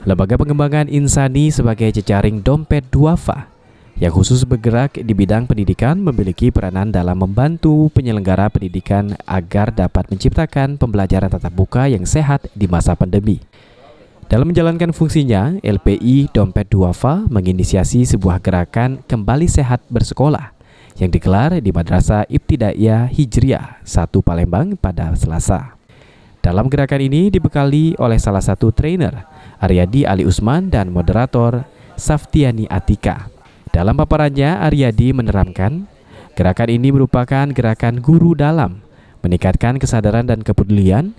Lembaga Pengembangan Insani sebagai jejaring dompet duafa yang khusus bergerak di bidang pendidikan memiliki peranan dalam membantu penyelenggara pendidikan agar dapat menciptakan pembelajaran tatap muka yang sehat di masa pandemi. Dalam menjalankan fungsinya, LPI Dompet Duafa menginisiasi sebuah gerakan Kembali Sehat Bersekolah yang digelar di Madrasah Ibtidaiyah Hijriah 1 Palembang pada Selasa. Dalam gerakan ini dibekali oleh salah satu trainer, Aryadi Ali Usman, dan moderator Saftiani Atika. Dalam paparannya, Aryadi menerangkan, gerakan ini merupakan gerakan guru dalam, meningkatkan kesadaran dan kepedulian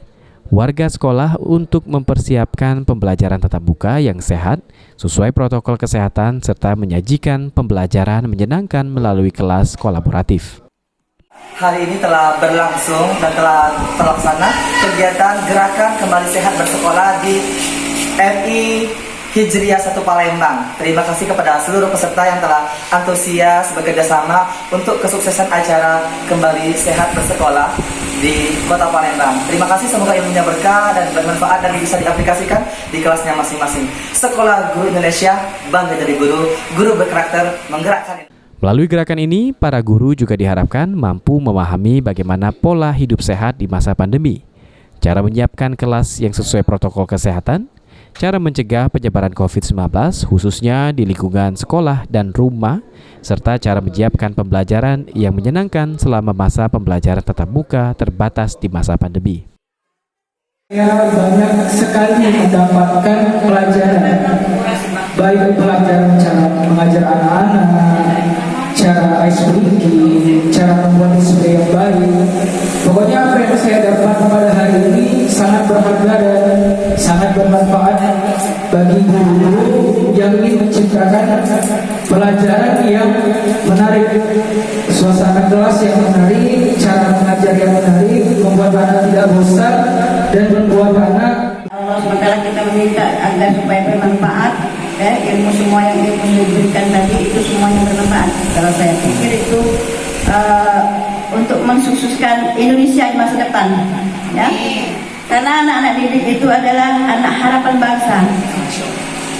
warga sekolah untuk mempersiapkan pembelajaran tatap muka yang sehat sesuai protokol kesehatan serta menyajikan pembelajaran menyenangkan melalui kelas kolaboratif. Hari ini telah berlangsung dan telah terlaksana kegiatan gerakan Kembali Sehat Bersekolah di RI Hijriah 1 Palembang. Terima kasih kepada seluruh peserta yang telah antusias bekerjasama untuk kesuksesan acara Kembali Sehat Bersekolah di Kota Palembang. Terima kasih, semoga ilmunya berkah dan bermanfaat dan bisa diaplikasikan di kelasnya masing-masing. Sekolah Guru Indonesia, bangga jadi guru, guru berkarakter, menggerakkan. Melalui gerakan ini, para guru juga diharapkan mampu memahami bagaimana pola hidup sehat di masa pandemi, cara menyiapkan kelas yang sesuai protokol kesehatan, cara mencegah penyebaran COVID-19 khususnya di lingkungan sekolah dan rumah, serta cara menyiapkan pembelajaran yang menyenangkan selama masa pembelajaran tatap muka terbatas di masa pandemi. Saya banyak sekali mendapatkan pelajaran, baik pelajaran cara mengajar anak-anak, cara ice breaking, cara membuat display yang baik. Pokoknya apa yang saya dapat pada hari ini sangat berharga dan sangat bermanfaat bagi guru yang ingin menciptakan pelajaran yang menarik, suasana kelas yang menarik, cara mengajar yang menarik, membuat anak tidak bosan dan membuat anak. Sementara kita meminta agar supaya bermanfaat, ilmu semua yang diberikan tadi itu semuanya bermanfaat. Kalau saya pikir itu untuk mensukseskan Indonesia di masa depan, ya. Karena anak-anak didik itu adalah anak harapan bangsa.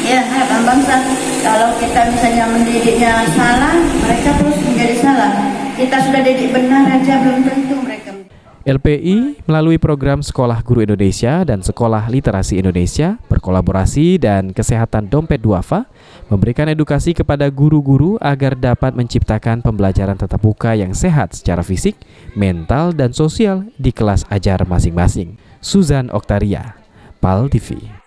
Ya, harapan bangsa. Kalau kita misalnya mendidiknya salah, mereka terus menjadi salah. Kita sudah didik benar aja belum tentu mereka. LPI melalui program Sekolah Guru Indonesia dan Sekolah Literasi Indonesia berkolaborasi dan Kesehatan Dompet Duafa memberikan edukasi kepada guru-guru agar dapat menciptakan pembelajaran tatap muka yang sehat secara fisik, mental, dan sosial di kelas ajar masing-masing. Suzan Oktaria, PAL TV.